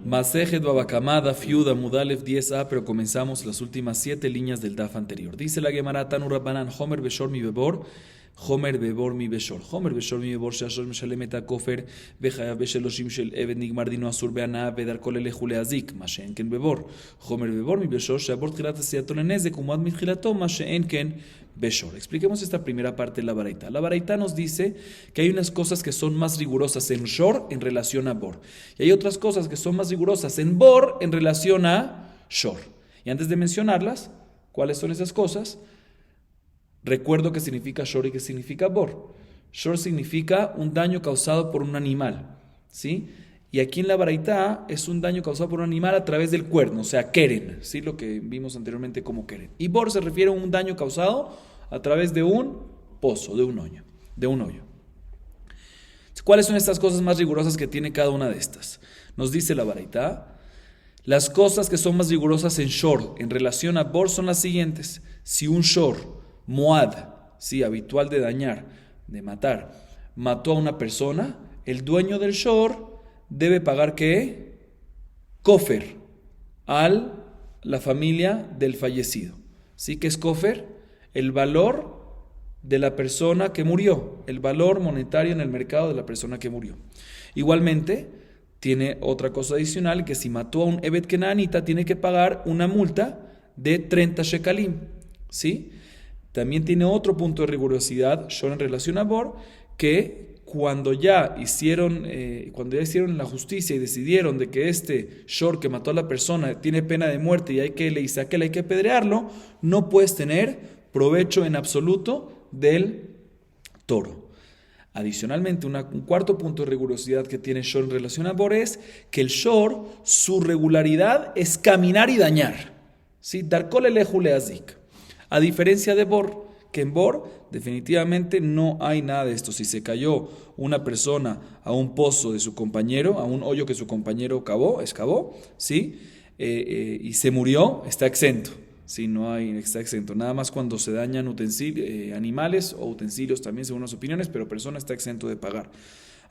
Masejet Babakamá, Daf Yud Amud Aleph 10a, pero comenzamos las últimas 7 líneas del Daf anterior. Dice la Gemara Tanu Rabbanan, Homer Beshor mi Bebor, Homer Bebor mi Beshor. Homer Beshor mi Bebor, Shashor Meshalem et HaKofer, Bechayav Besheloshim Shel Eved Nigmar Dino Asur Be'ana, Bedar Kol Ele Jule Azik, Mashen Ken Bebor. Homer Bebor mi Beshor, Shabor Tchilat Asiato Lenezek, Umad Mitchilato, Mashen Ken Beshor. Expliquemos esta primera parte de la Baraita. La Baraita nos dice que hay unas cosas que son más rigurosas en Shor en relación a Bor. Y hay otras cosas que son más rigurosas en Bor en relación a Shor. Y antes de mencionarlas, ¿cuáles son esas cosas? Recuerdo qué significa Shor y qué significa Bor. Shor significa un daño causado por un animal, ¿sí? Y aquí en la Baraita es un daño causado por un animal a través del cuerno, o sea, keren, ¿sí? Lo que vimos anteriormente como keren. Y Bor se refiere a un daño causado a través de un pozo, de un hoyo. ¿Cuáles son estas cosas más rigurosas que tiene cada una de estas? Nos dice la Baraita, las cosas que son más rigurosas en Shor en relación a Bor son las siguientes. Si un Shor, Moad, sí, habitual de dañar, de matar, mató a una persona, el dueño del Shor debe pagar ¿qué? Kofer a la familia del fallecido. ¿Sí? ¿Qué es Kofer? El valor de la persona que murió, el valor monetario en el mercado de la persona que murió. Igualmente, tiene otra cosa adicional, que si mató a un Evet Kenanita, tiene que pagar una multa de 30 shekalim. ¿Sí? También tiene otro punto de rigurosidad, Shor en relación a Bor, que cuando ya hicieron la justicia y decidieron de que este Shor que mató a la persona tiene pena de muerte y hay que apedrearlo, no puedes tener provecho en absoluto del toro. Adicionalmente, un cuarto punto de rigurosidad que tiene Shor en relación a Bor es que el Shor, su regularidad es caminar y dañar. ¿Sí? Dar kol ele jule azik. A diferencia de Bor, que en Bor definitivamente no hay nada de esto. Si se cayó una persona a un pozo de su compañero, a un hoyo que su compañero excavó, ¿sí? Y se murió, está exento. Sí, está exento. Nada más cuando se dañan animales o utensilios también, según las opiniones, pero persona está exento de pagar.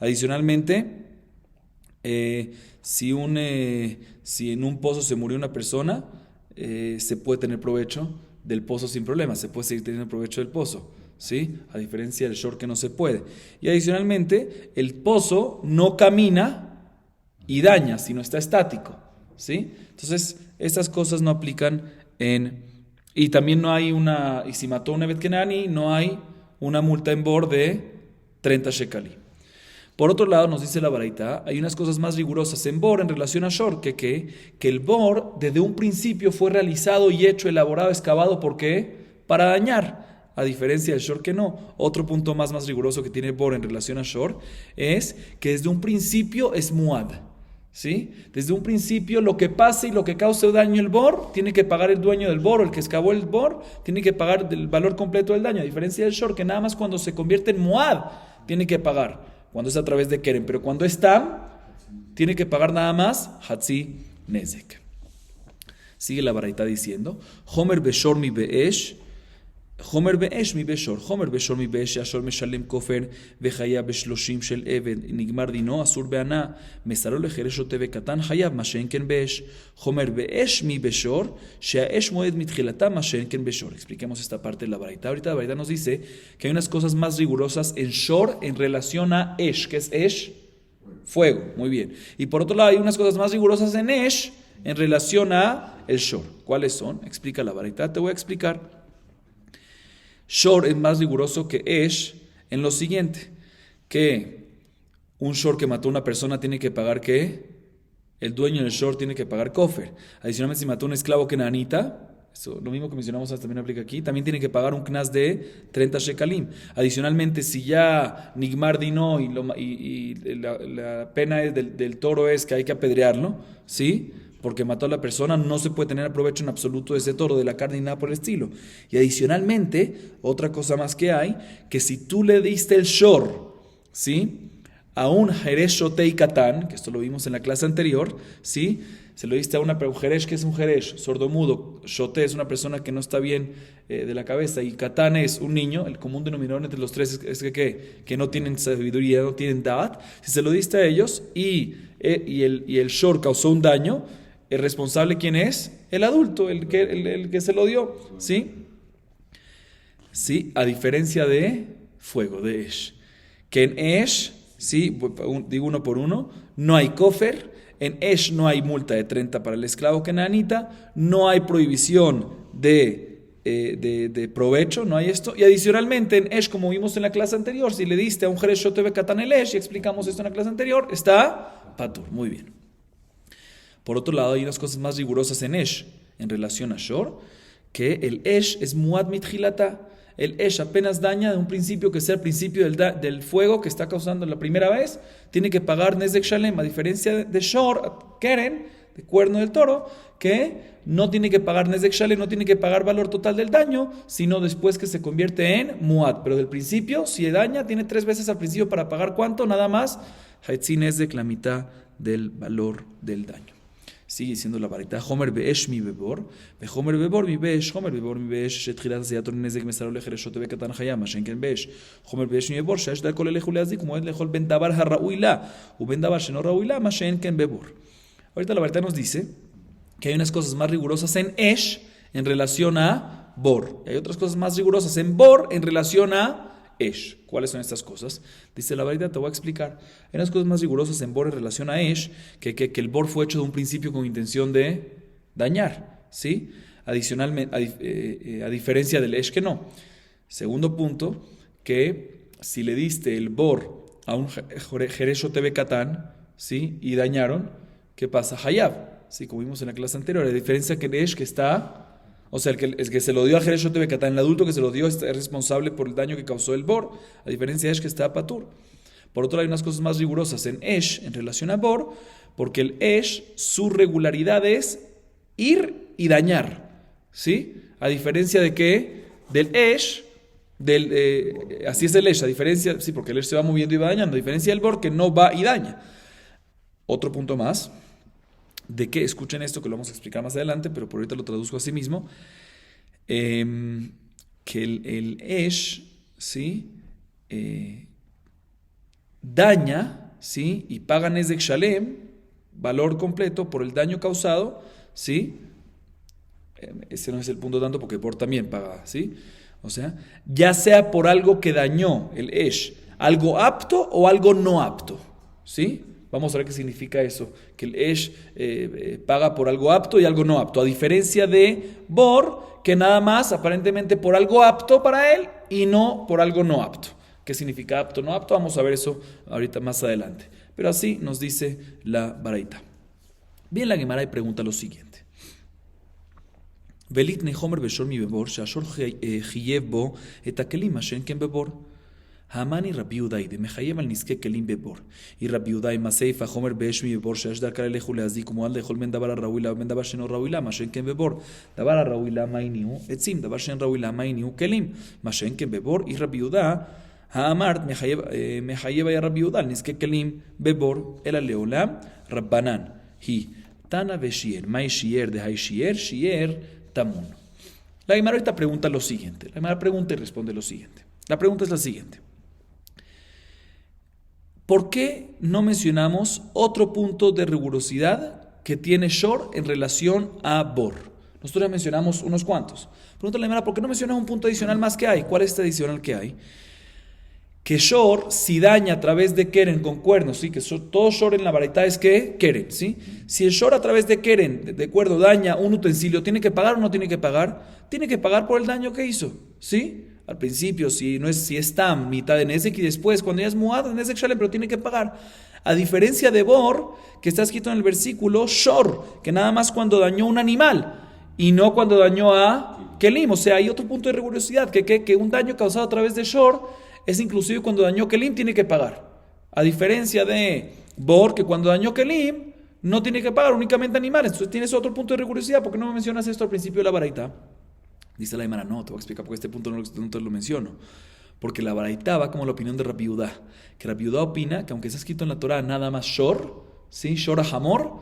Adicionalmente, si en un pozo se murió una persona, se puede tener provecho del pozo sin problema, se puede seguir teniendo provecho del pozo, ¿sí? A diferencia del Shor que no se puede. Y adicionalmente, el pozo no camina y daña, sino está estático, ¿sí? Entonces, estas cosas no aplican y también no hay y si mató a un Evet Kenani, no hay una multa en Bor de 30 shekali. Por otro lado, nos dice la Baraita, hay unas cosas más rigurosas en Bor en relación a Shor, que el Bor desde un principio fue realizado y hecho, elaborado, excavado, ¿por qué? Para dañar, a diferencia del Shor que no. Otro punto más riguroso que tiene Bor en relación a Shor es que desde un principio es Muad, ¿sí? Desde un principio lo que pase y lo que cause daño el Bor, tiene que pagar el dueño del Bor, o el que excavó el Bor, tiene que pagar el valor completo del daño, a diferencia del Shor, que nada más cuando se convierte en Muad, tiene que pagar. Cuando es a través de Keren, pero cuando está, tiene que pagar nada más Hatzi Nezek. Sigue la Baraita diciendo, Homer Beshor mi Beesh, Homer Beesh mi Beshor, Homer Beshor mi Beesh, Ashor Meshalem Kofer, Vechaya Beshloshim Shel Eved, Nigmar Dino, Asur Beana, Mesarol Ejereshote Bekatan, Hayab, Mashenken Beesh, Homer Beesh mi Beshor, Sheaesh Moed Mitchilata, Mashenken Beshor. Expliquemos esta parte de la Baraita. Ahorita la Baraita nos dice que hay unas cosas más rigurosas en Shor en relación a Esh. ¿Qué es Esh? Fuego, muy bien. Y por otro lado hay unas cosas más rigurosas en Esh en relación a el Shor. ¿Cuáles son? Explica la Baraita, te voy a explicar. Shor es más riguroso que Esh en lo siguiente, que un Shor que mató a una persona tiene que pagar ¿qué? El dueño del Shor tiene que pagar Kofer. Adicionalmente, si mató a un esclavo kenanita, eso, lo mismo que mencionamos también aplica aquí, también tiene que pagar un knas de 30 shekalim. Adicionalmente, si ya Nigmar Dino y la pena del toro es que hay que apedrearlo, ¿sí? Porque mató a la persona, no se puede tener provecho en absoluto de ese toro, de la carne y nada por el estilo. Y adicionalmente, otra cosa más que hay, que si tú le diste el Shor, ¿sí? a un Jeresh Shotei Katán, que esto lo vimos en la clase anterior, ¿sí? Se lo diste a un Jeresh, que es un Jeresh, sordomudo. Shotei es una persona que no está bien de la cabeza, y Katán es un niño. El común denominador entre los tres es que no tienen sabiduría, no tienen da'at. Si se lo diste a ellos y el shor causó un daño, ¿el responsable quién es? El adulto, el que se lo dio, ¿sí? Sí, a diferencia de fuego, de Esh. Que en Esh, sí, digo uno por uno, no hay kofer, en Esh no hay multa de 30 para el esclavo kenanita, no hay prohibición de provecho, no hay esto. Y adicionalmente en Esh, como vimos en la clase anterior, si le diste a un Jeresh Shotei Katán el Esh, y explicamos esto en la clase anterior, está patur, muy bien. Por otro lado, hay unas cosas más rigurosas en Esh, en relación a Shor, que el Esh es muad mitjilata. El Esh apenas daña de un principio que sea el principio del fuego que está causando la primera vez, tiene que pagar Nezek Shalem, a diferencia de Shor, Keren, de cuerno del toro, que no tiene que pagar Nezek Shalem, no tiene que pagar valor total del daño, sino después que se convierte en muad. Pero del principio, si daña, tiene 3 veces al principio para pagar ¿cuánto? Nada más, Haitzi Nezek, la mitad del valor del daño. Sigue diciendo la varita, Homer be'esh mi bebor, Homer bebor mi be'esh, Homer bebor mi be'esh, shetchilat zeyat nezek mesaro lecheresh shotei katan hayam, shenken be'esh, Homer be'esh mi bebor, shesh da kol elechu leazik, como es lejol ben davar harraui la, u ben davar sheno raui la, shenken bebor. Ahorita la varita nos dice que hay unas cosas más rigurosas en Esh en relación a Bor, y hay otras cosas más rigurosas en Bor en relación a Esh. ¿Cuáles son estas cosas? Dice la verdad, te voy a explicar. Hay unas cosas más rigurosas en Bor en relación a Esh, que el Bor fue hecho de un principio con intención de dañar, ¿sí? Adicionalmente, a diferencia del Esh que no. Segundo punto, que si le diste el Bor a un Jeresh Shotei Katán, ¿sí? Y dañaron, ¿qué pasa? Hayab, ¿sí? Como vimos en la clase anterior. A diferencia que el Esh que está... O sea, el que se lo dio a Jeresh Shotei Katán, el adulto que se lo dio es responsable por el daño que causó el Bor, a diferencia de Esh que está patur. Por otro lado, hay unas cosas más rigurosas en Esh en relación a Bor, porque el Esh, su regularidad es ir y dañar, ¿sí? A diferencia de que del Esh, así es el Esh, a diferencia, sí, porque el Esh se va moviendo y va dañando, a diferencia del Bor que no va y daña. Otro punto más. De que, escuchen esto que lo vamos a explicar más adelante, pero por ahorita lo traduzco a sí mismo, que el Esh, ¿sí? Daña, ¿sí? Y paga Nezek Shalem, valor completo por el daño causado, ¿sí? Ese no es el punto tanto porque Bor también paga, ¿sí? O sea, ya sea por algo que dañó el Esh, algo apto o algo no apto, ¿sí? Vamos a ver qué significa eso, que el Esh paga por algo apto y algo no apto, a diferencia de Bor, que nada más aparentemente por algo apto para él y no por algo no apto. ¿Qué significa apto, no apto? Vamos a ver eso ahorita más adelante. Pero así nos dice la baraita. Bien, la Gemara y pregunta lo siguiente. Velit nehomer beshor mi bebor, shashor chiyev bo etakelim ashen ken bebor. Hamani Rabbi Yudai de Mechayev al Niske Kelim Bebor y Rabbi Yudai Maseifa Homer Beeshmi Bebor Shash Dar Kare Lechu Leazi como al dejol men davar Rawila men davar sheno Rawila Mashen Ken Bebor davar Rawila Mainiu etzim davar shen Rawila Mainiu Kelim Mashen Ken Bebor y Rabbi Yudai Haamart Mechayev ya Rabbi Yudai al Niske Kelim Bebor el Leolam Rabbanan hi Tana Veshier Mai Shier de Hai Shier Tamun. La Gemara ahorita pregunta lo siguiente. La Gemara pregunta y responde lo siguiente. La pregunta es la siguiente. ¿Por qué no mencionamos otro punto de rigurosidad que tiene Shor en relación a Bor? Nosotros ya mencionamos unos cuantos. Pregunta la Gemara, ¿por qué no mencionas un punto adicional más que hay? ¿Cuál es este adicional que hay? Que Shor, si daña a través de Keren con cuernos, ¿sí? Que todo Shor en la baraita es que Keren, ¿sí? Si el Shor a través de Keren, de cuerno, daña un utensilio, ¿tiene que pagar o no tiene que pagar? Tiene que pagar por el daño que hizo, ¿sí? Al principio, si es tam, mitad de Nezek, y después, cuando ya es muad, Nezek Shalem, pero tiene que pagar. A diferencia de Bor, que está escrito en el versículo, Shor, que nada más cuando dañó un animal, y no cuando dañó a Kelim. O sea, hay otro punto de rigurosidad, que un daño causado a través de Shor, es inclusive cuando dañó Kelim, tiene que pagar. A diferencia de Bor, que cuando dañó Kelim, no tiene que pagar, únicamente animales. Entonces tienes otro punto de rigurosidad. ¿Por qué no me mencionas esto al principio de la baraita? Dice la Gemara, no, te voy a explicar porque este punto no te lo menciono. Porque la baraita va como la opinión de Rabbi Yudá, que Rabbi Yudá opina que aunque está escrito en la Torah nada más shor, ¿sí? Shor hamor,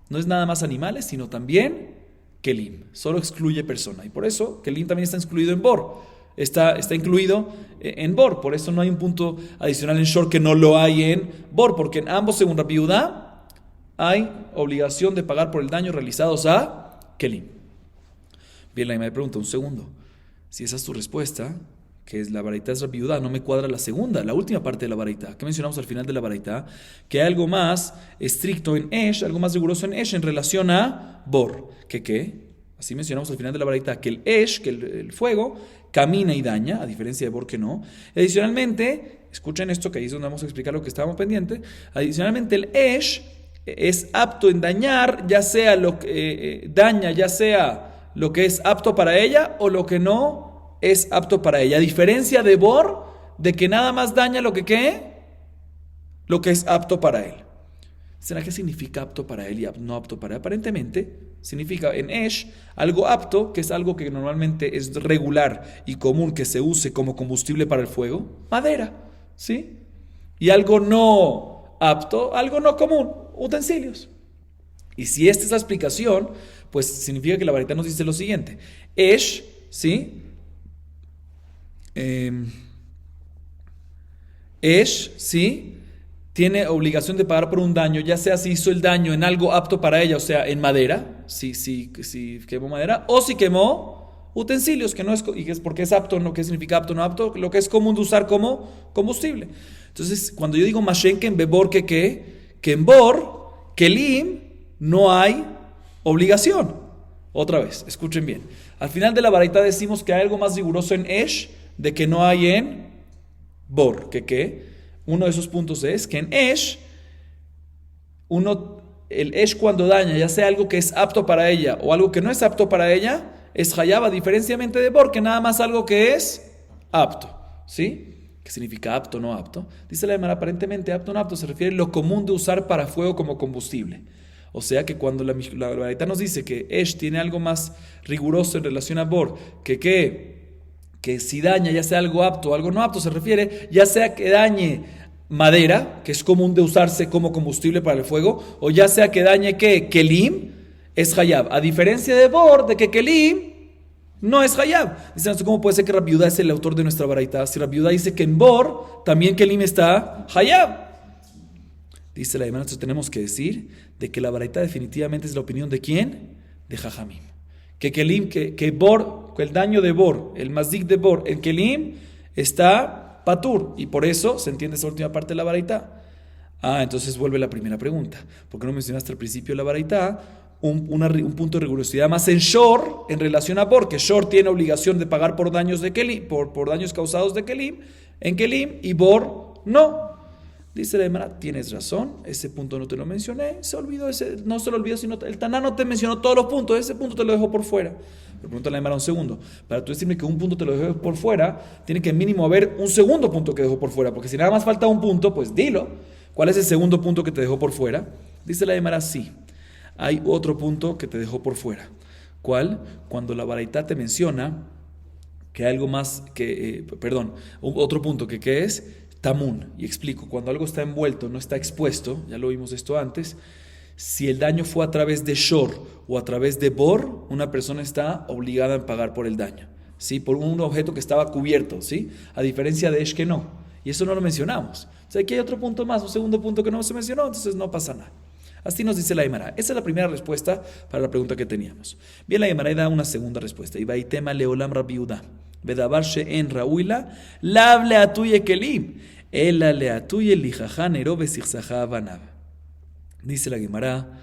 no es nada más animales, sino también kelim, solo excluye persona. Y por eso kelim también está incluido en bor, está incluido en bor, por eso no hay un punto adicional en shor que no lo hay en bor, porque en ambos, según Rabbi Yudá, hay obligación de pagar por el daño realizados a kelim. Bien, la me pregunta, un segundo, si esa es tu respuesta, que es la baraita es Rabbi Yudá, no me cuadra la segunda, la última parte de la baraita. ¿Qué mencionamos al final de la baraita? Que hay algo más estricto en Esh, algo más riguroso en Esh en relación a Bor. ¿Qué? Así mencionamos al final de la baraita, que el Esh, que el fuego, camina y daña, a diferencia de Bor que no. Adicionalmente, escuchen esto que ahí es donde vamos a explicar lo que estábamos pendiente. Adicionalmente, el Esh es apto en dañar, ya sea lo que daña, ya sea lo que es apto para ella o lo que no es apto para ella, a diferencia de Bor, de que nada más daña lo que es apto para él. ¿Será que significa apto para él y no apto para él? Aparentemente significa en Esh algo apto, que es algo que normalmente es regular y común que se use como combustible para el fuego, madera, ¿sí? Y algo no apto, algo no común, utensilios. Y si esta es la explicación, pues significa que la baraita nos dice lo siguiente: Esh, ¿sí? Esh, ¿sí? Tiene obligación de pagar por un daño, ya sea si hizo el daño en algo apto para ella, o sea, en madera, si quemó madera, o si quemó utensilios, que no es, y es porque es apto, ¿no? ¿Qué significa apto, no apto? Lo que es común de usar como combustible. Entonces, cuando yo digo Mashenken Bebor, que en Bor, Kelim, no hay obligación. Otra vez, escuchen bien. Al final de la baraita decimos que hay algo más riguroso en Esh, de que no hay en Bor. Uno de esos puntos es que en Esh, el Esh cuando daña, ya sea algo que es apto para ella o algo que no es apto para ella, es Hayab, a diferenciamente de Bor, que nada más algo que es apto. ¿Sí? ¿Qué significa apto, no apto? Dice la Gemara, aparentemente apto, no apto se refiere a lo común de usar para fuego como combustible. O sea que cuando la baraita nos dice que Esh tiene algo más riguroso en relación a Bor, que si daña, ya sea algo apto o algo no apto, se refiere ya sea que dañe madera, que es común de usarse como combustible para el fuego, o ya sea que dañe Kelim, es Hayab. A diferencia de Bor, de que Kelim no es Hayab. Dicen, ¿cómo puede ser que Rabbi Yudá es el autor de nuestra baraita? Si Rabbi Yudá dice que en Bor también Kelim está Hayab. Dice la Gemara, entonces tenemos que decir de que la baraita definitivamente es la opinión de ¿quién? De Jajamim. Que Kelim, que Bor, que el daño de Bor, el mazdik de Bor, en Kelim está patur, y por eso se entiende esa última parte de la baraita. Entonces vuelve la primera pregunta. ¿Por qué no mencionaste al principio de la baraita un punto de rigurosidad más en Shor en relación a Bor? Que Shor tiene obligación de pagar por daños de Kelim, por daños causados de Kelim, en Kelim, y Bor no. Dice la Gemara, tienes razón, ese punto no te lo mencioné, se olvidó no se lo olvidó, sino el Taná no te mencionó todos los puntos, ese punto te lo dejó por fuera. Pero pregunta la Gemara un segundo, para tú decirme que un punto te lo dejó por fuera, tiene que mínimo haber un segundo punto que dejó por fuera, porque si nada más falta un punto, pues dilo. ¿Cuál es el segundo punto que te dejó por fuera? Dice la Gemara, sí, hay otro punto que te dejó por fuera. ¿Cuál? Cuando la baraita te menciona que hay algo más otro punto que es Tamun, y explico, cuando algo está envuelto, no está expuesto, ya lo vimos esto antes, si el daño fue a través de Shor o a través de Bor, una persona está obligada a pagar por el daño, ¿sí? Por un objeto que estaba cubierto, ¿sí? A diferencia de Esh que no, y eso no lo mencionamos. O sea, aquí hay otro punto más, un segundo punto que no se mencionó, entonces no pasa nada. Así nos dice la Gemara. Esa es la primera respuesta para la pregunta que teníamos. Bien, la Gemara da una segunda respuesta. Y va y tema leolam Rabbi Yudá. Vedabar she'en rauila, lable atuye kelim, ela le atuye lijajan erobe sichsaja banab. Dice la Gemara,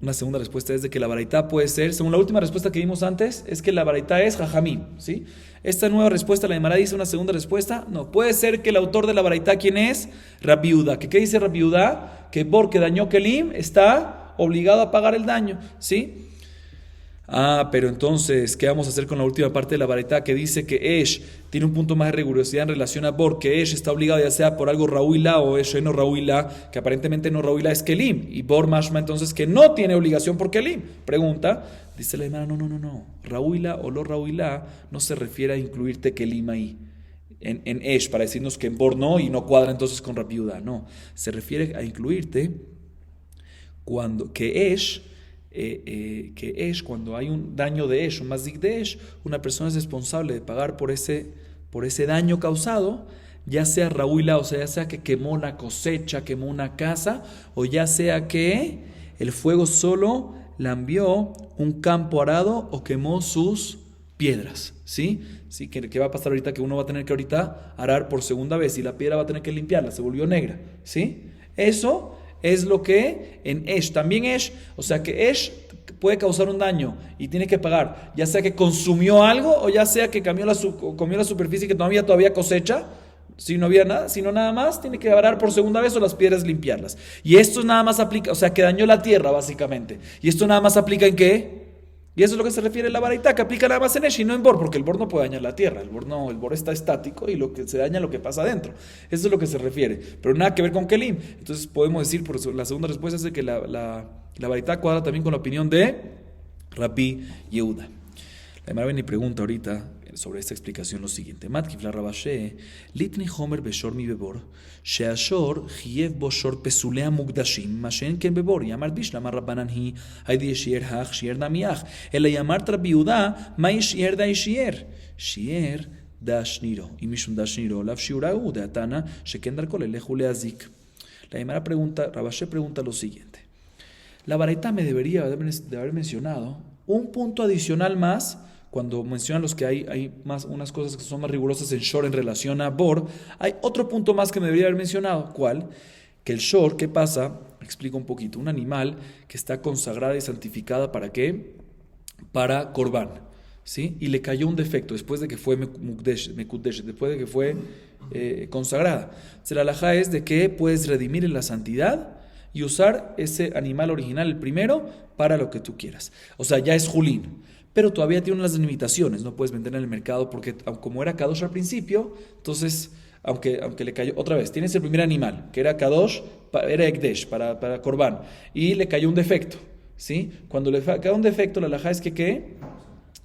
una segunda respuesta es de que la baraita puede ser, según la última respuesta que vimos antes, es que la baraita es jajamim, ¿sí? Esta nueva respuesta, la Gemara dice una segunda respuesta, no, puede ser que el autor de la baraita, ¿quién es? Rabbi Yudá. ¿Qué dice Rabbi Yudá? Que porque dañó kelim, está obligado a pagar el daño, ¿sí? Pero entonces, ¿qué vamos a hacer con la última parte de la baraita que dice que Esh tiene un punto más de rigurosidad en relación a Bor, que Esh está obligado ya sea por algo Raúila o Esh no Raúila, que aparentemente no Raúila es Kelim, y Bor Mashma entonces que no tiene obligación por Kelim? Pregunta, dice la hermana, no, Raúila o lo Raúila no se refiere a incluirte Kelim ahí. en Esh para decirnos que en Bor no y no cuadra entonces con Rabbi Yehuda. No, se refiere a incluirte cuando que Esh, cuando hay un daño de Esh, un mazik de Esh, una persona es responsable de pagar por ese daño causado, ya sea Raúila, o sea, ya sea que quemó una cosecha, quemó una casa, o ya sea que el fuego solo lambió un campo arado o quemó sus piedras, ¿sí? Sí, ¿qué va a pasar ahorita? Que uno va a tener que ahorita arar por segunda vez y la piedra va a tener que limpiarla, se volvió negra, ¿sí? Eso es lo que en Esh, también Esh, o sea que Esh puede causar un daño y tiene que pagar, ya sea que consumió algo o ya sea que comió la superficie que todavía cosecha. Si no había nada, sino nada más, tiene que arar por segunda vez o las piedras limpiarlas. Y esto nada más aplica, o sea, que dañó la tierra, básicamente. Y esto nada más aplica en ¿qué? Y eso es lo que se refiere a la baraita, que aplica nada más en Esh y no en Bor, porque el Bor no puede dañar la tierra. El Bor está estático y lo que se daña es lo que pasa adentro. Eso es lo que se refiere. Pero nada que ver con Kelim. Entonces podemos decir, por eso, la segunda respuesta es de que la baraita cuadra también con la opinión de Rabbi Yehuda. La Gemara viene y pregunta ahorita sobre esta explicación lo siguiente. Matkif la Rabashe, litni homer beshor mi bebor, sheashor chiev bo shor pesulea mugdashim, mashen ken bebor, yamar bishla mar rabbanan hi, haydi shier hach, shier damiach, ela yamar trabiuda, mai shier da shier, shier dashniro, y mishum dashniro, lav shiurau de atana, sheken darkol elehu leazik. La Gemara pregunta, Rabashe pregunta lo siguiente. La baraita me debería de haber mencionado un punto adicional más. Cuando mencionan los que hay más unas cosas que son más rigurosas en Shor en relación a Bor, hay otro punto más que me debería haber mencionado. ¿Cuál? Que el Shor, ¿qué pasa? Explico un poquito. Un animal que está consagrada y santificada, ¿para qué? Para Korban, ¿sí? Y le cayó un defecto después de que fue Mekudesh, después de que fue consagrada. La halajá es de que puedes redimir en la santidad y usar ese animal original, el primero, para lo que tú quieras. O sea, ya es Julín. Pero todavía tiene unas limitaciones, no puedes vender en el mercado porque como era Kadosh al principio, entonces, aunque le cayó, otra vez, tienes el primer animal, que era Kadosh, era Ekdesh, para Korban, y le cayó un defecto, ¿sí? Cuando le cae un defecto, la halajá es que ¿qué?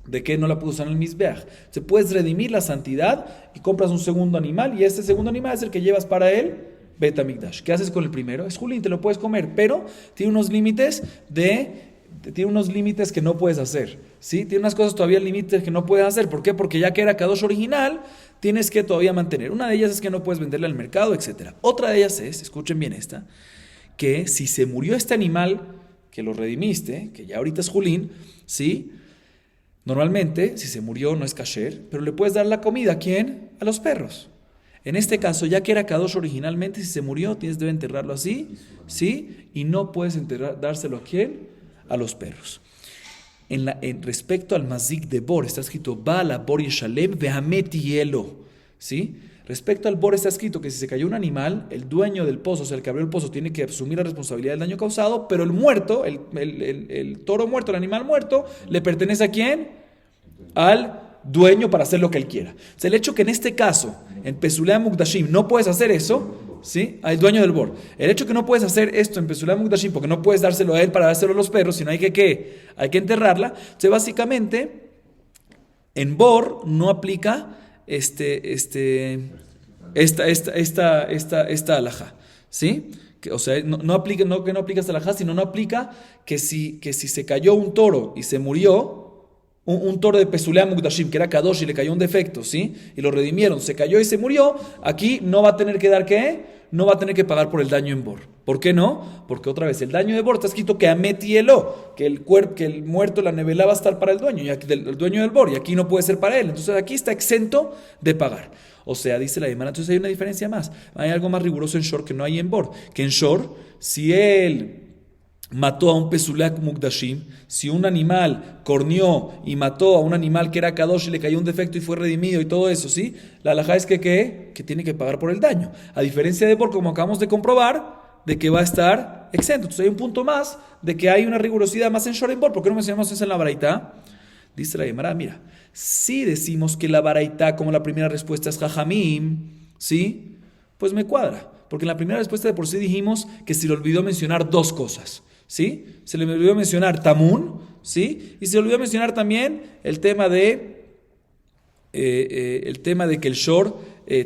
De que no la puedes usar en el Mizbeach. Se puedes redimir la santidad y compras un segundo animal, y este segundo animal es el que llevas para él, Bet Hamikdash. ¿Qué haces con el primero? Es Julín, te lo puedes comer, pero tiene unos límites que no puedes hacer, ¿sí? Tiene unas cosas todavía límites que no puedes hacer. ¿Por qué? Porque ya que era Kadosh original, tienes que todavía mantener. Una de ellas es que no puedes venderla al mercado, etc. Otra de ellas es, escuchen bien esta, que si se murió este animal que lo redimiste, que ya ahorita es Julín, ¿sí? Normalmente, si se murió no es kasher, pero le puedes dar la comida ¿a quién? A los perros. En este caso, ya que era Kadosh originalmente, si se murió, debe enterrarlo así, ¿sí? Y no puedes dárselo ¿a quién? A los perros. En respecto al mazik de Bor, está escrito Bala Bor Yeshalem Vehamet Yelo, ¿sí? Respecto al Bor está escrito que si se cayó un animal, el dueño del pozo, o sea, el que abrió el pozo, tiene que asumir la responsabilidad del daño causado, pero el muerto, el toro muerto, el animal muerto, ¿le pertenece a quién? Al dueño para hacer lo que él quiera. O sea, el hecho que en este caso, en Pesulea Mukdashim, no puedes hacer eso, ¿sí? Al dueño del Bor. El hecho que no puedes hacer esto en Pesulea Mukdashim, porque no puedes dárselo a él para dárselo a los perros, sino hay que enterrarla. Entonces, básicamente, en Bor no aplica esta alajá, ¿sí? O sea, no aplica, no que no aplica esta alajá, sino no aplica que si se cayó un toro y se murió, un toro de Pesulea Mukdashim, que era Kadosh y le cayó un defecto, ¿sí? Y lo redimieron, se cayó y se murió, aquí no va a tener que dar ¿qué? No va a tener que pagar por el daño en Bor. ¿Por qué no? Porque otra vez, el daño de Bor está escrito que Amet Yelo, que el muerto, la nevela va a estar para el dueño, el dueño del Bor, y aquí no puede ser para él. Entonces aquí está exento de pagar. O sea, dice la Gemara, entonces hay una diferencia más. Hay algo más riguroso en Shor que no hay en Bor. Que en Shor, si él mató a un Pesulea Mukdashim, si un animal corneó y mató a un animal que era Kadosh y le cayó un defecto y fue redimido y todo eso, ¿sí? La halajá es que tiene que pagar por el daño. A diferencia de Bor, como acabamos de comprobar, de que va a estar exento. Entonces hay un punto más de que hay una rigurosidad más en Shor en Bor. ¿Por qué no mencionamos eso en la baraita? Dice la Gemara, mira, si decimos que la baraita como la primera respuesta es Jajamim, ¿sí? Pues me cuadra. Porque en la primera respuesta de por sí dijimos que se le olvidó mencionar dos cosas, ¿sí? Se le olvidó mencionar Tamun, ¿sí? Y se le olvidó mencionar también el tema de que el Shor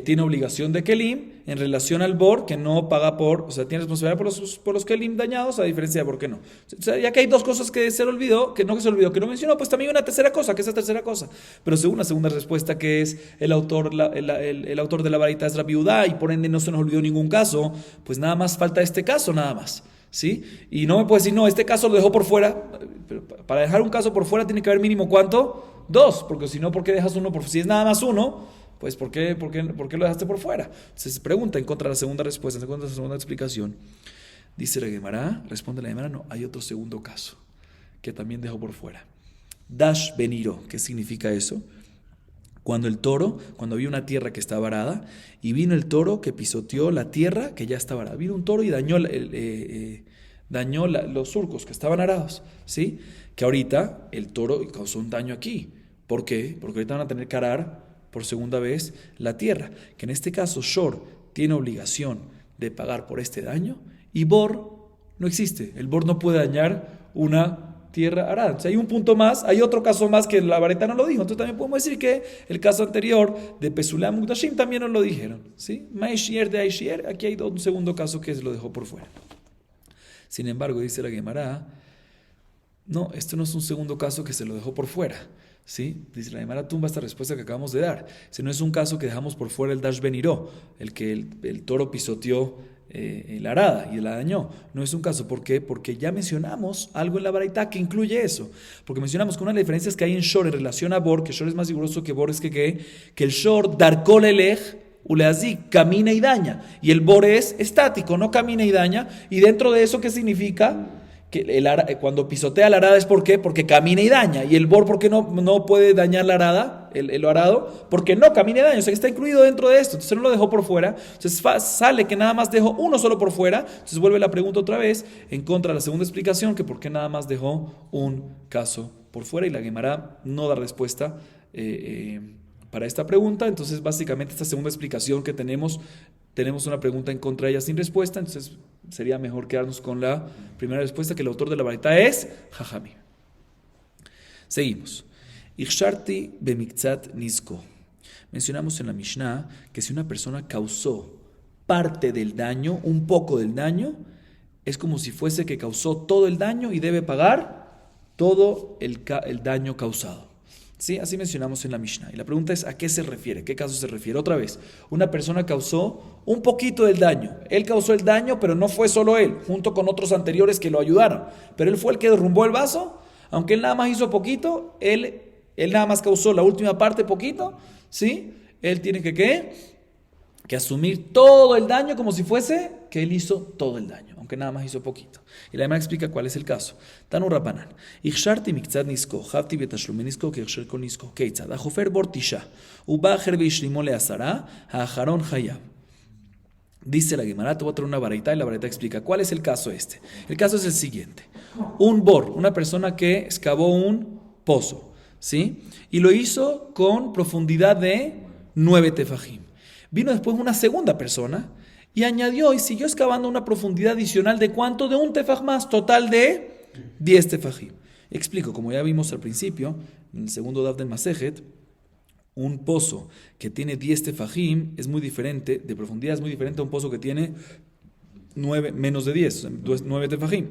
tiene obligación de kelim en relación al bor que no paga o sea, tiene responsabilidad por los kelim dañados, a diferencia de bor que no. O sea, ya que hay dos cosas que se le olvidó, que no mencionó, pues también hay una tercera cosa, que es la tercera cosa. Pero según la segunda respuesta, que es el autor de la baraita es Rabbi Udá, y por ende no se nos olvidó ningún caso, pues nada más falta este caso, nada más. ¿Sí? Y no me puede decir, no, este caso lo dejó por fuera. Pero para dejar un caso por fuera tiene que haber mínimo ¿cuánto? 2, porque si no, ¿por qué dejas uno? Si es nada más uno, pues ¿por qué lo dejaste por fuera? Entonces se pregunta en contra de la segunda respuesta, en contra de la segunda explicación. Dice la Gemara, responde la Gemara, no, hay otro segundo caso que también dejó por fuera. Dash beniro, ¿qué significa eso? Cuando había una tierra que estaba arada, y vino el toro que pisoteó la tierra que ya estaba arada. Vino un toro y dañó los surcos que estaban arados, ¿sí? Que ahorita el toro causó un daño aquí. ¿Por qué? Porque ahorita van a tener que arar por segunda vez la tierra. Que en este caso Shor tiene obligación de pagar por este daño, y Bor no existe. El Bor no puede dañar una tierra arada. Entonces hay un punto más, hay otro caso más que la vareta no lo dijo. Entonces también podemos decir que el caso anterior de Pesulam Mukdashim también nos lo dijeron, ¿sí? Maishier de Aishier, aquí hay un segundo caso que se lo dejó por fuera. Sin embargo, dice la Gemara, no, esto no es un segundo caso que se lo dejó por fuera, ¿sí? Dice la Gemara, tumba esta respuesta que acabamos de dar. Si no es un caso que dejamos por fuera el Dash Beniró, el que el toro pisoteó la arada y la dañó. No es un caso. ¿Por qué? Porque ya mencionamos algo en la baraita que incluye eso. Porque mencionamos que una de las diferencias que hay en Shor en relación a Bor, que Shor es más riguroso que Bor, es que el Shor, Darkol Elej, Uleazi, camina y daña. Y el Bor es estático, no camina y daña. Y dentro de eso, ¿qué significa? Que cuando pisotea la arada es ¿por qué? Porque camina y daña. Y el Bor, ¿por qué no puede dañar la arada? El arado, porque no camina y daña. O sea, que está incluido dentro de esto. Entonces no lo dejó por fuera. Entonces sale que nada más dejó uno solo por fuera. Entonces vuelve la pregunta otra vez en contra de la segunda explicación, que por qué nada más dejó un caso por fuera. Y la Gemara no da respuesta para esta pregunta. Entonces básicamente esta segunda explicación que tenemos una pregunta en contra de ella sin respuesta. Entonces sería mejor quedarnos con la primera respuesta, que el autor de la baraita es Jajami. Seguimos. Iksharti bemiktzat nisko. Mencionamos en la Mishnah que si una persona causó parte del daño, un poco del daño, es como si fuese que causó todo el daño y debe pagar todo el daño causado. ¿Sí? Así mencionamos en la Mishnah. Y la pregunta es, ¿a qué se refiere? ¿Qué caso se refiere? Otra vez, una persona causó un poquito del daño. Él causó el daño, pero no fue solo él, junto con otros anteriores que lo ayudaron. Pero él fue el que derrumbó el vaso, aunque él nada más hizo poquito, él nada más causó la última parte poquito, ¿sí? Él tiene que asumir todo el daño como si fuese que él hizo todo el daño, aunque nada más hizo poquito. Y la Gemara explica cuál es el caso. Tanu Rabbanan, Iksharti miktzat nisko, Havti betashlume nisko, Kiksher kol nisko, Keitzad, Ajofer bortisha, Ubacher beishlimo leazara, Haajaron hayab. Dice la Gemara, te voy a traer una baraita y la baraita explica cuál es el caso este. El caso es el siguiente. Un bor, una persona que excavó un pozo, ¿sí? Y lo hizo con profundidad de 9 tefajim. Vino después una segunda persona y añadió y siguió excavando una profundidad adicional de ¿cuánto? De un tefaj más, total de 10 tefajim. Explico, como ya vimos al principio, en el segundo daf del Masejet, un pozo que tiene 10 tefajim es muy diferente, de profundidad es muy diferente a un pozo que tiene menos de 10, 9 tefajim.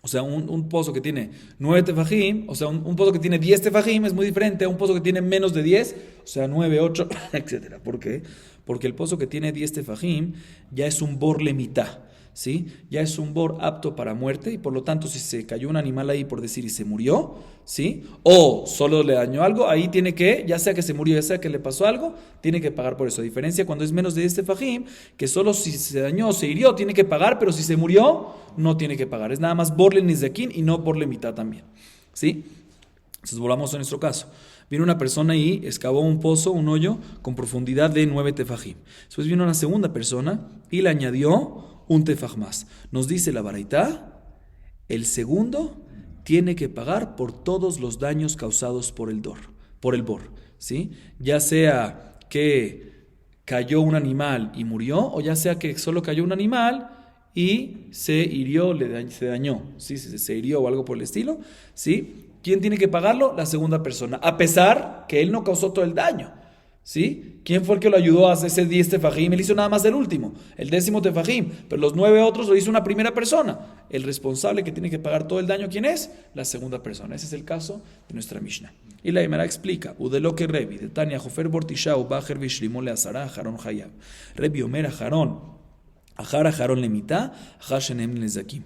O sea, un pozo que tiene 9 tefajim, o sea, un pozo que tiene 10 tefajim es muy diferente a un pozo que tiene menos de 10, o sea, 9, 8, etc. ¿Por qué? Porque el pozo que tiene 10 tefajim ya es un bor lemitá, ¿sí? Ya es un bor apto para muerte, y por lo tanto, si se cayó un animal ahí, por decir, y se murió, ¿sí? O solo le dañó algo, ahí tiene que, ya sea que se murió, ya sea que le pasó algo, tiene que pagar por eso. A diferencia cuando es menos de 10 tefajim, que solo si se dañó o se hirió, tiene que pagar, pero si se murió, no tiene que pagar. Es nada más bor le nizakin y no bor le mitad también, ¿sí? Entonces volvamos a nuestro caso. Vino una persona y excavó un pozo, un hoyo, con profundidad de 9 tefajim. Después vino una segunda persona y le añadió un tefaj más. Nos dice la baraita, el segundo tiene que pagar por todos los daños causados por el bor, ¿sí? Ya sea que cayó un animal y murió, o ya sea que solo cayó un animal y se hirió, se dañó, ¿sí? Se hirió o algo por el estilo, ¿sí? ¿Quién tiene que pagarlo? La segunda persona, a pesar que él no causó todo el daño. ¿Sí? ¿Quién fue el que lo ayudó a hacer ese 10 tefajim? Él hizo nada más el último, el 10º tefajim, pero los 9 otros lo hizo una primera persona. El responsable que tiene que pagar todo el daño, ¿quién es? La segunda persona. Ese es el caso de nuestra Mishnah. Y la Gemara explica, Udelo que Rebi, de Tania, Jofer Bortishau, Bajer Vishlimole Azara, Jarón Hayab. Rebi Omer a Jarón, Ajara Jarón Lemita, Hashenem Nezakim.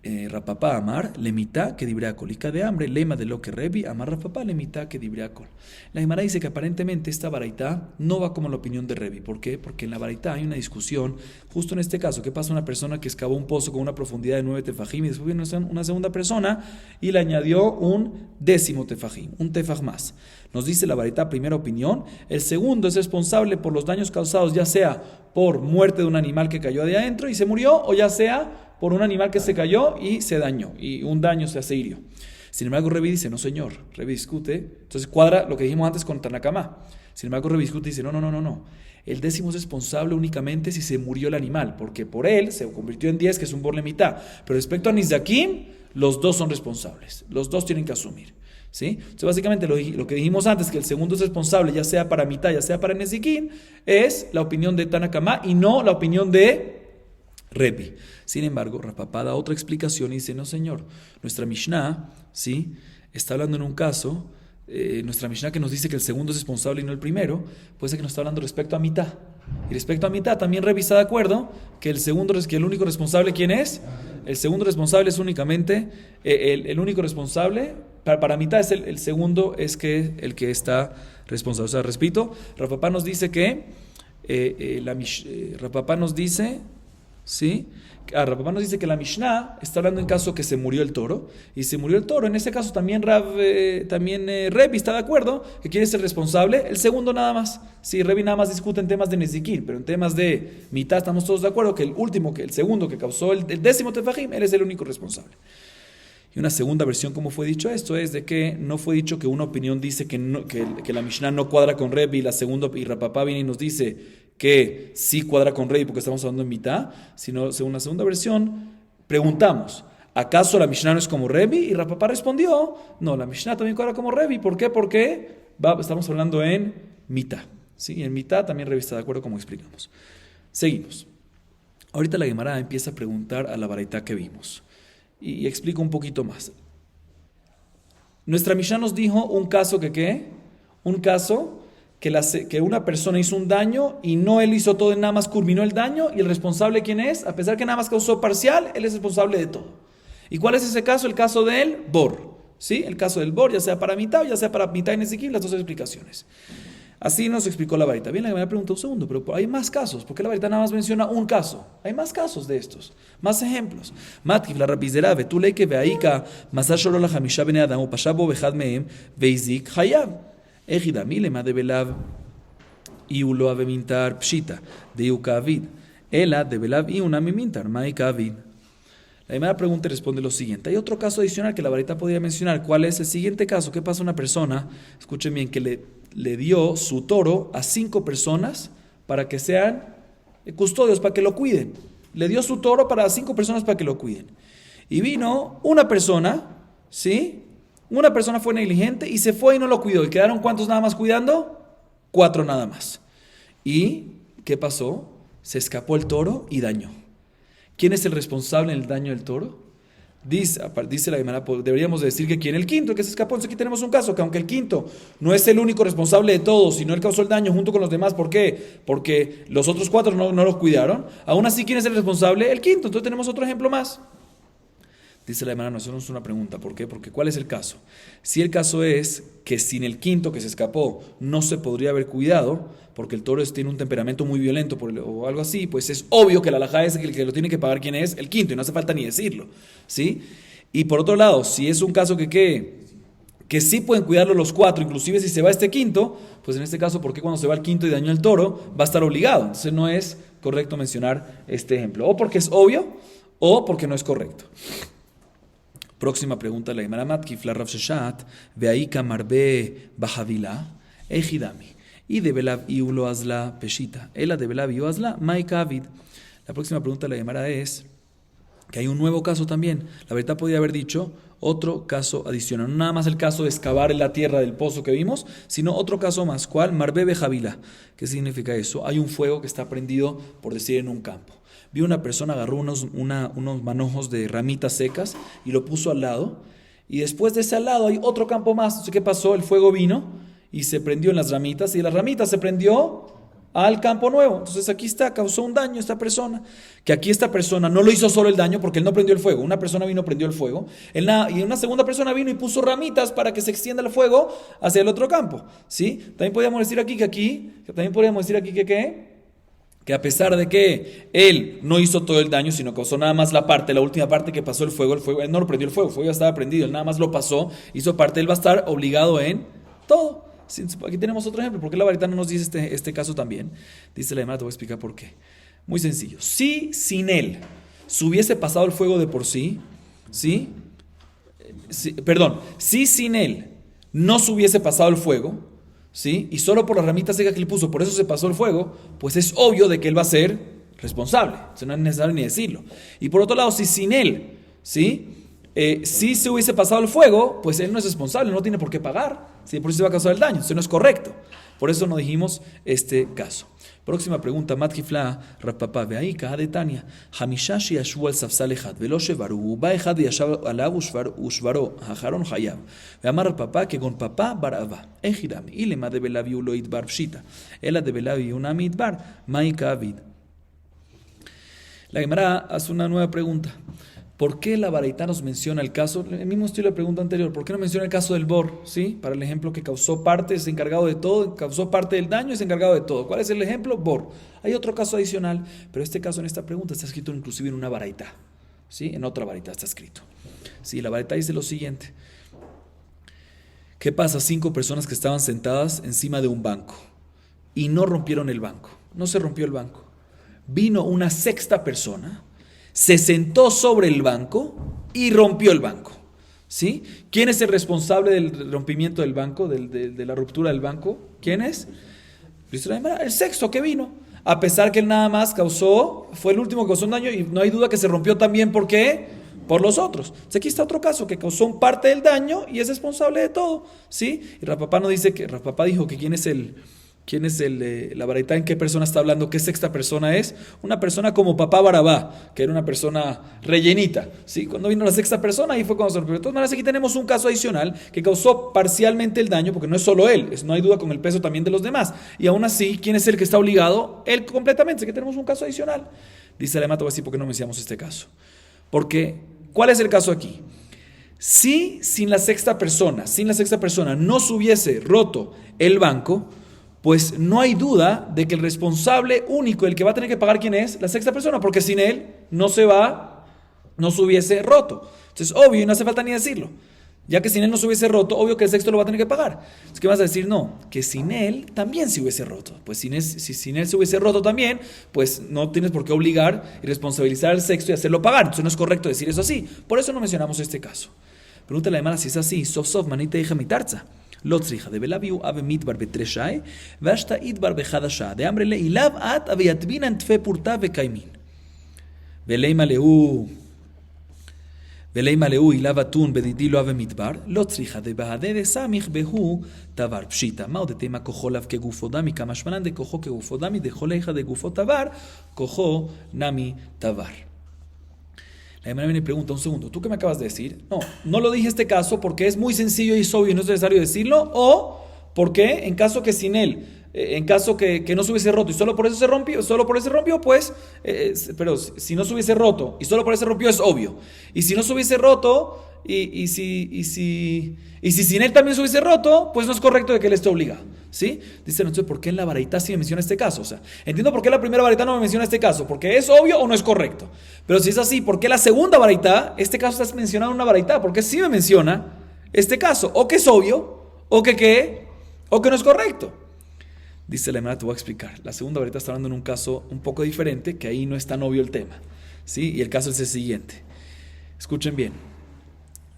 Rapapá Amar, Lemita que dibriácol, y de hambre, lema de lo que Rebi, Amar Rapapá, Lemita que dibriácol. La Gemara dice que aparentemente esta baraitá no va como la opinión de Rebi. ¿Por qué? Porque en la baraitá hay una discusión, justo en este caso, ¿qué pasa a una persona que excavó un pozo con una profundidad de 9 tefajim y después viene una segunda persona y le añadió un 10º tefajim, un tefaj más? Nos dice la baraitá, primera opinión, el segundo es responsable por los daños causados, ya sea por muerte de un animal que cayó de adentro y se murió, o ya sea por un animal que se cayó y se dañó, y un daño se hace irio. Sin embargo, Rebi dice, no señor, Rebi discute, entonces cuadra lo que dijimos antes con Tanakama. Sin embargo, Rebi discute y dice, no. El 10º es responsable únicamente si se murió el animal, porque por él se convirtió en 10, que es un borle mitad. Pero respecto a Nizakim, los dos son responsables, los dos tienen que asumir. ¿Sí? Entonces, básicamente lo que dijimos antes, que el segundo es responsable, ya sea para mitad, ya sea para Nezikim, es la opinión de Tanakama y no la opinión de Rebi. Sin embargo, Rapapá da otra explicación y dice, no señor, nuestra Mishnah, ¿sí?, está hablando en un caso, nuestra Mishnah que nos dice que el segundo es responsable y no el primero, puede ser que nos está hablando respecto a mitad. Y respecto a mitad, también Rebi está de acuerdo que el único responsable, ¿quién es? El segundo responsable es únicamente, el único responsable, para mitad es el segundo, es que el que está responsable. O sea, repito, Rapapá nos dice que, Rapapá nos dice, ¿sí? Rapapá nos dice que la Mishnah está hablando en caso que se murió el toro, y se murió el toro, en ese caso también Rebi está de acuerdo que quiere ser responsable, el segundo nada más. Sí, Rebi nada más discute en temas de Nezikir, pero en temas de mitad estamos todos de acuerdo que el segundo que causó el 10º tefajim, él es el único responsable. Y una segunda versión, como fue dicho esto, es de que no fue dicho que una opinión dice que la Mishnah no cuadra con Rebi, y la segunda, y Rapapá viene y nos dice que sí cuadra con Rebi porque estamos hablando en mitad, sino según la segunda versión, preguntamos, ¿acaso la Mishnah no es como Rebi? Y Rapapá respondió, no, la Mishnah también cuadra como Rebi. ¿Por qué? Porque estamos hablando en mitad. ¿Sí? Y en mitad también Rebi está de acuerdo, como explicamos. Seguimos. Ahorita la Gemara empieza a preguntar a la baraitá que vimos. Y explico un poquito más. Nuestra Mishnah nos dijo un caso que una persona hizo un daño y no él hizo todo, nada más culminó el daño, y el responsable, ¿quién es? A pesar que nada más causó parcial, él es responsable de todo. ¿Y cuál es ese caso? El caso del bor, ¿sí? El caso del bor, ya sea para mitad o ya sea para mitad en Ezequiel, las dos explicaciones. Así nos explicó la baraitá. Bien, la Gemara preguntó un segundo, pero hay más casos. ¿Por qué la baraitá nada más menciona un caso? Hay más casos de estos, más ejemplos. Matkif la rapizera, vetule que veaika, masasholo la hamisha bene adam, upashabo bejad meem, veizik hayab. Ejidami lema de belav, y ulo ave mintar pshita, de yukavid. Ela de belav y una mimintar, maikavid. La primera pregunta responde lo siguiente. Hay otro caso adicional que la baraitá podría mencionar. ¿Cuál es el siguiente caso? ¿Qué pasa a una persona? Escuchen bien, que le dio su toro a 5 personas para que sean custodios, para que lo cuiden. Le dio su toro para 5 personas para que lo cuiden. Y vino una persona, ¿sí? Una persona fue negligente y se fue y no lo cuidó. ¿Y quedaron cuántos nada más cuidando? 4 nada más. ¿Y qué pasó? Se escapó el toro y dañó. ¿Quién es el responsable en el daño del toro? Dice la Gemara, deberíamos decir que ¿quién? El quinto, que se escapó. Entonces aquí tenemos un caso, que aunque el quinto no es el único responsable de todo, sino él causó el daño junto con los demás. ¿Por qué? Porque los otros 4 no los cuidaron. Aún así, ¿quién es el responsable? El quinto. Entonces tenemos otro ejemplo más. Dice la Gemara, no, eso no es una pregunta. ¿Por qué? Porque ¿cuál es el caso? Si el caso es que sin el quinto que se escapó no se podría haber cuidado, porque el toro tiene un temperamento muy violento o algo así, pues es obvio que la halajá es que el que lo tiene que pagar, ¿quién es? El quinto, y no hace falta ni decirlo, ¿sí? Y por otro lado, si es un caso que sí pueden cuidarlo los 4, inclusive si se va este quinto, pues en este caso, ¿por qué cuando se va el quinto y dañó el toro va a estar obligado? Entonces no es correcto mencionar este ejemplo, o porque es obvio, o porque no es correcto. Próxima pregunta, la Gemara Matkif, la Rav Sheshat, veaika marbe bajavila, ejidami, y de belav iulo azla peshita, ela de belav iu azla, maikavid. La próxima pregunta, la Gemara es que hay un nuevo caso también. La verdad podría haber dicho, otro caso adicional. No nada más el caso de excavar en la tierra del pozo que vimos, sino otro caso más. ¿Cuál? Marbebe Javila. ¿Qué significa eso? Hay un fuego que está prendido, por decir, en un campo. Vi una persona, agarró unos manojos de ramitas secas y lo puso al lado. Y después de ese al lado hay otro campo más. Entonces, ¿qué pasó? El fuego vino y se prendió en las ramitas. Y de las ramitas se prendió al campo nuevo. Entonces aquí está, causó un daño esta persona. Que aquí esta persona no lo hizo solo el daño porque él no prendió el fuego. Una persona vino, prendió el fuego. Y una segunda persona vino y puso ramitas para que se extienda el fuego hacia el otro campo. ¿Sí? También podríamos decir aquí que a pesar de que él no hizo todo el daño, sino causó nada más la última parte que pasó el fuego, él no lo prendió el fuego ya estaba prendido, él nada más lo pasó, hizo parte, él va a estar obligado en todo. Aquí tenemos otro ejemplo. ¿Por qué la varita no nos dice este caso también? Dice la Gemara, te voy a explicar por qué. Muy sencillo. Si sin él se hubiese pasado el fuego de por sí, si sin él no se hubiese pasado el fuego, ¿sí? Y solo por las ramitas secas que le puso, por eso se pasó el fuego, pues es obvio de que él va a ser responsable. Eso no es necesario ni decirlo. Y por otro lado, si sin él, ¿sí? Si se hubiese pasado el fuego, pues él no es responsable, no tiene por qué pagar. ¿Sí? Por eso se va a causar el daño. Eso no es correcto. Por eso no dijimos este caso. Próxima pregunta. Matgifla Rapapá veahí kaha de Tania. Hamishashi yashvu al safsal echad velo shevaru ba echad yashav alav ushvaro hajaron hayav. Veamar Rapapá que con papá barava. Ejidam ilema de belavi ulo idbar pshita. Ela de belavi unami idbar maika avid. La Gemara hace una nueva pregunta. ¿Por qué la baraita nos menciona el caso? El mismo estilo de pregunta anterior. ¿Por qué no menciona el caso del bor? ¿Sí? Para el ejemplo que causó parte, es encargado de todo, causó parte del daño, es encargado de todo. ¿Cuál es el ejemplo? Bor. Hay otro caso adicional, pero este caso en esta pregunta está escrito inclusive en una baraita. ¿Sí? En otra baraita está escrito. Sí, la baraita dice lo siguiente. ¿Qué pasa? 5 personas que estaban sentadas encima de un banco y no rompieron el banco. No se rompió el banco. Vino una sexta persona, se sentó sobre el banco y rompió el banco. ¿Sí? ¿Quién es el responsable del rompimiento del banco, de la ruptura del banco? ¿Quién es? El sexto que vino. A pesar que él nada más fue el último que causó un daño y no hay duda que se rompió también. ¿Por qué? Por los otros. Entonces aquí está otro caso que causó un parte del daño y es responsable de todo. ¿Sí? Y Rapapá dijo que quién es la baraita, en qué persona está hablando, qué sexta persona es. Una persona como papá Barabá, que era una persona rellenita. ¿Sí? Cuando vino la sexta persona, ahí fue cuando se rompió. De todas maneras, aquí tenemos un caso adicional que causó parcialmente el daño, porque no es solo él, no hay duda con el peso también de los demás. Y aún así, ¿quién es el que está obligado? Él completamente. Aquí tenemos un caso adicional. Dice la Emata, así, ¿por qué no mencionamos este caso? Porque, ¿cuál es el caso aquí? Si sin la sexta persona no se hubiese roto el banco, pues no hay duda de que el responsable único, el que va a tener que pagar, ¿quién es? La sexta persona, porque sin él no se hubiese roto. Entonces, obvio, y no hace falta ni decirlo. Ya que sin él no se hubiese roto, obvio que el sexto lo va a tener que pagar. Entonces, ¿qué vas a decir? No, que sin él también se hubiese roto. Pues si sin él se hubiese roto también, pues no tienes por qué obligar y responsabilizar al sexto y hacerlo pagar. Entonces no es correcto decir eso así. Por eso no mencionamos este caso. Pregúntale a la si es así. Sof, manita hija mi tarza. לא צריכה, דבלביו אבי מדבר בתרשאי, ואשתה ידבר בחדשה, דאמרי לה, אילב את אבי יתבינן תפה פורטה וקיימין. ולימה לאו, אילב אתון בדידי לא אבי מדבר, לא צריכה, דבהדה דסמיך בהו תבר. פשיטה, מהו דתימה כוחו לב כגופו דמי, כמה שמנן דכוחו כגופו דמי, דכוליך דגופו תבר, כוחו נמי תבר. La Gemara viene y pregunta, un segundo, ¿tú qué me acabas de decir? No lo dije este caso porque es muy sencillo y es obvio y no es necesario decirlo, o porque en caso que sin él, en caso que no se hubiese roto y solo por eso se rompió, pues, pero si no se hubiese roto y solo por eso se rompió es obvio. Y si no se hubiese roto y si sin él también se hubiese roto, pues no es correcto de que él esté obligado. ¿Sí? Dicen, entonces, ¿por qué en la baraita sí me menciona este caso? O sea, entiendo por qué la primera baraita no me menciona este caso, porque es obvio o no es correcto. Pero si es así, ¿por qué la segunda baraita, este caso está mencionado en una baraita? ¿Por qué sí me menciona este caso? O que es obvio, o que no es correcto. Dice la Emara, te voy a explicar. La segunda baraita está hablando en un caso un poco diferente, que ahí no es tan obvio el tema. ¿Sí? Y el caso es el siguiente. Escuchen bien.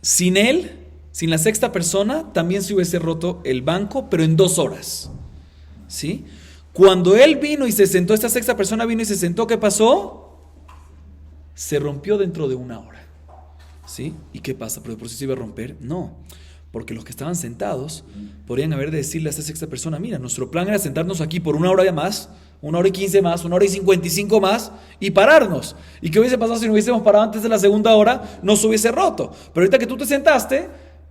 Sin él, sin la sexta persona, también se hubiese roto el banco, pero en 2 horas. ¿Sí? Cuando él vino y se sentó, esta sexta persona vino y se sentó, ¿qué pasó? Se rompió dentro de 1 hora. ¿sí? ¿Y qué pasa? ¿Pero por si se iba a romper? No, porque los que estaban sentados podrían haber de decirle a esta sexta persona, mira, nuestro plan era sentarnos aquí por 1 hora más, 1 hora y 15 más, 1 hora y 55 más y pararnos. ¿Y qué hubiese pasado si no hubiésemos parado antes de la segunda hora? No se hubiese roto. Pero ahorita que tú te sentaste,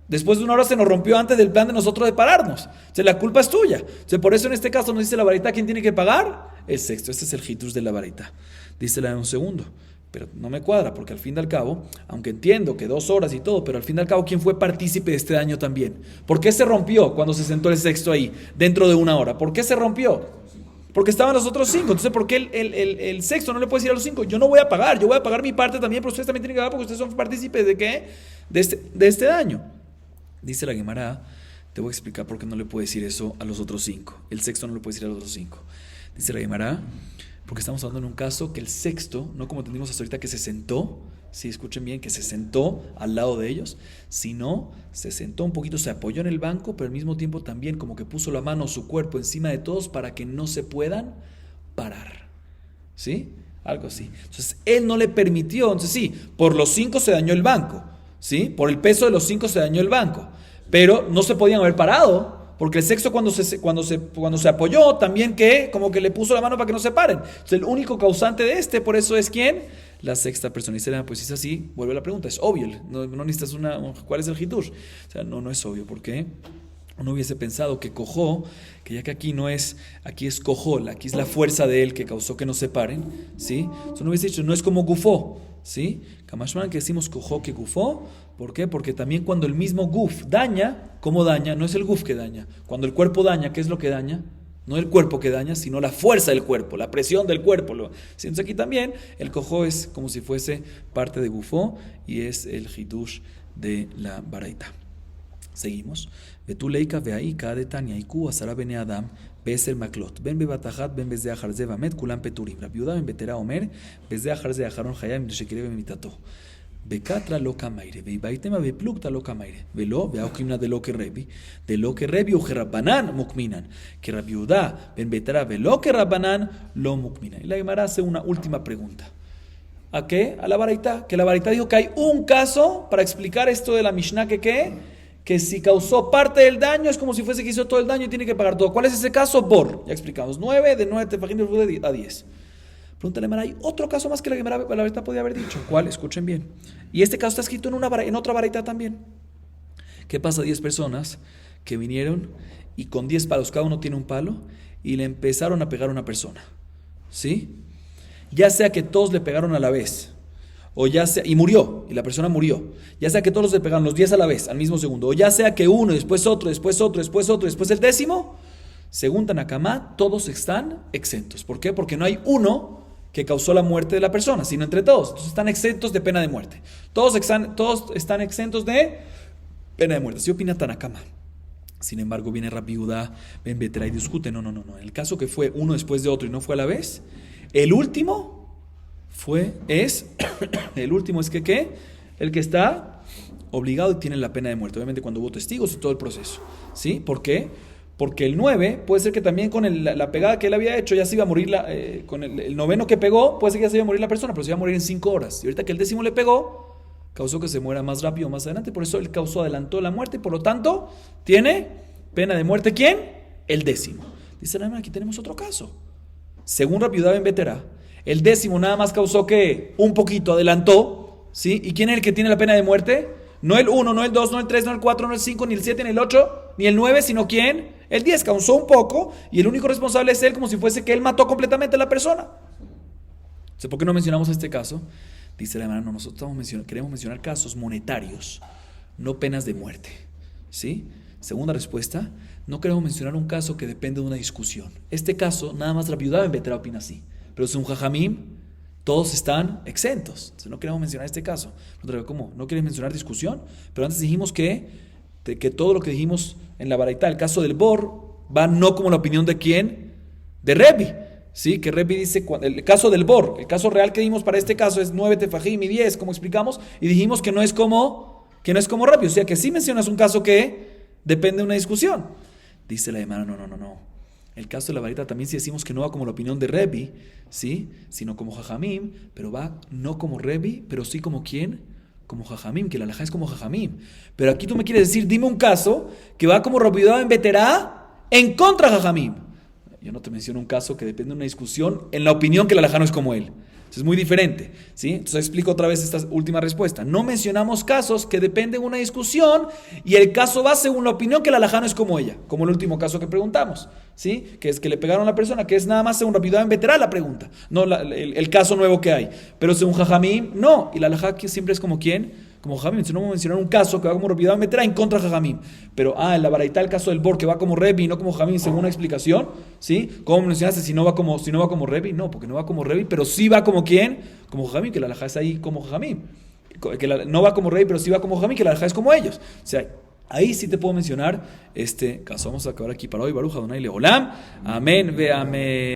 después de 1 hora se nos rompió antes del plan de nosotros de pararnos. O sea, la culpa es tuya. O sea, por eso en este caso nos dice la varita, ¿quién tiene que pagar? El sexto. Este es el hidush de la varita. Dísela en un segundo. Pero no me cuadra, porque al fin y al cabo, aunque entiendo que 2 horas y todo, pero al fin y al cabo, ¿quién fue partícipe de este daño también? ¿Por qué se rompió cuando se sentó el sexto ahí, dentro de 1 hora? ¿Por qué se rompió? Porque estaban los otros 5. Entonces, ¿por qué el sexto no le puede decir a los 5? Yo no voy a pagar, yo voy a pagar mi parte también, pero ustedes también tienen que pagar porque ustedes son partícipes ¿de qué? De este daño. Dice la Gemara, te voy a explicar por qué no le puede decir eso a los otros 5. El sexto no le puede decir a los otros 5. Dice la Gemara, porque estamos hablando en un caso que el sexto, no como entendimos hasta ahorita que se sentó, sí, escuchen bien, que se sentó al lado de ellos, sino se sentó un poquito, se apoyó en el banco, pero al mismo tiempo también como que puso la mano, su cuerpo encima de todos para que no se puedan parar, ¿sí? Algo así. Entonces, él no le permitió, entonces sí, por los 5 se dañó el banco, ¿sí? Por el peso de los 5 se dañó el banco, pero no se podían haber parado. Porque el sexto cuando se apoyó también que como que le puso la mano para que no se paren. Entonces el único causante de por eso es ¿quién? La sexta persona. Y dice, pues si es así, vuelve la pregunta, es obvio, no necesitas ¿cuál es el hidush? O sea, no es obvio, ¿por qué? Uno hubiese pensado que cojó, que ya que aquí es cojol, aquí es la fuerza de él que causó que no se paren, ¿sí? Entonces uno hubiese dicho, no es como gufó, ¿sí? Kamashman que decimos cojó que gufó, ¿por qué? Porque también cuando el mismo guf daña, ¿cómo daña? No es el guf que daña. Cuando el cuerpo daña, ¿qué es lo que daña? No el cuerpo que daña, sino la fuerza del cuerpo, la presión del cuerpo. Entonces aquí también el cojó es como si fuese parte de gufó y es el hidush de la baraita. Seguimos. Betuleika veaika de Tania iku asara bene Adam beser maklot ben bebatajat ben bezde ajarze vamet kulam peturim rabiuda ben betera omer bezde ajarze ajaron hayam de shekire bemitato bekatra lo kamaire veibaitema beplukta lo kamaire velo veaukimna de lo que rebi ujerabanan mukminan que rabiuda ben betera velo que rabanan lo mukminan. Y la Gemara hace una última pregunta. ¿A qué? A la baraita. Que la baraita dijo que hay un caso para explicar esto de la Mishnah que si causó parte del daño es como si fuese que hizo todo el daño y tiene que pagar todo. ¿Cuál es ese caso? Bor. Ya explicamos. 9 de 9 tefajim a 10. Pregúntale, Mara, hay otro caso más que la Gemara podía haber dicho. ¿Cuál? Escuchen bien. Y este caso está escrito en otra baraita también. ¿Qué pasa? 10 personas que vinieron y con 10 palos, cada uno tiene un palo, y le empezaron a pegar a una persona. ¿Sí? Ya sea que todos le pegaron a la vez, o ya sea, y murió, y la persona murió, ya sea que todos le pegaron los 10 a la vez, al mismo segundo, o ya sea que uno, después otro, después otro, después otro, después el 10º, según Tanakama, todos están exentos. ¿Por qué? Porque no hay uno que causó la muerte de la persona, sino entre todos. Entonces están exentos de pena de muerte. Todos están exentos de pena de muerte. Así opina Tanakama. Sin embargo, viene Rabbi Judá, Ben Betera y discute. No. En el caso que fue uno después de otro y no fue a la vez, el último es que ¿qué? El que está obligado y tiene la pena de muerte. Obviamente cuando hubo testigos y todo el proceso. ¿Sí? ¿Por qué? Porque el 9 puede ser que también con la pegada que él había hecho ya se iba a morir, con el 9º que pegó, puede ser que ya se iba a morir la persona, pero se iba a morir en 5 horas. Y ahorita que el 10º le pegó, causó que se muera más rápido más adelante. Por eso él adelantó la muerte y por lo tanto tiene pena de muerte. ¿Quién? El 10º. Dice la hermana, aquí tenemos otro caso. Según Rabbi Judá ben Betera, el 10º nada más causó que un poquito adelantó, ¿sí? ¿Y quién es el que tiene la pena de muerte? No el 1, no el 2, no el 3, no el 4, no el 5, ni el 7, ni el 8, ni el 9, sino ¿quién? El 10 causó un poco y el único responsable es él, como si fuese que él mató completamente a la persona. Entonces, ¿por qué no mencionamos este caso? Dice la hermana, no, nosotros queremos mencionar casos monetarios, no penas de muerte, ¿sí? Segunda respuesta, no queremos mencionar un caso que depende de una discusión. Este caso, nada más Rabbi Judá ben Betera opina así. Pero es un jajamim, todos están exentos. Entonces no queremos mencionar este caso. ¿Cómo? ¿No quieres mencionar discusión? Pero antes dijimos que todo lo que dijimos en la baraita, el caso del Bor, va no como la opinión de quién, de Rebbi. ¿Sí? Que Rebbi dice, el caso del Bor, el caso real que dimos para este caso es 9 tefajim y 10, como explicamos, y dijimos que no es como Rebbi. O sea que sí mencionas un caso que depende de una discusión. Dice la hermana, no. El caso de la varita también si decimos que no va como la opinión de Rebbi, ¿sí? Sino como Jajamim, pero va no como Rebbi, pero sí como ¿quién? como Jajamim, que la alajá es como Jajamim. Pero aquí tú me quieres decir, dime un caso que va como Rabbi Yehuda ben Beterá en contra de Jajamim. Yo no te menciono un caso que depende de una discusión en la opinión que la alajá no es como él. Es muy diferente, ¿sí? Entonces explico otra vez esta última respuesta. No mencionamos casos que dependen de una discusión y el caso va según la opinión que la alajá no es como ella, como el último caso que preguntamos, ¿sí? Que es que le pegaron a la persona, que es nada más según Rabbi Yehuda ben Beterá la pregunta, no el caso nuevo que hay. Pero según Jajamim, no. Y la alajá que siempre es como ¿quién? Como Jajamim. Si no vamos a mencionar un caso que va como Rabbi Yehuda ben Beterá en contra de Jajamim. Pero, en la baraita el caso del Bor, que va como Rebi y no como Jajamim, según una explicación, ¿sí? ¿Cómo mencionaste si no va como Rebi? No, porque no va como Rebi, pero sí va como ¿quién? Como Jajamim, que la alajá es ahí como Jajamim. No va como Rebi, pero sí va como Jajamim, que la alajá es como ellos. O sea, ahí sí te puedo mencionar este caso. Vamos a acabar aquí para hoy. Baruch Adonai Leolam. Amén ve amén.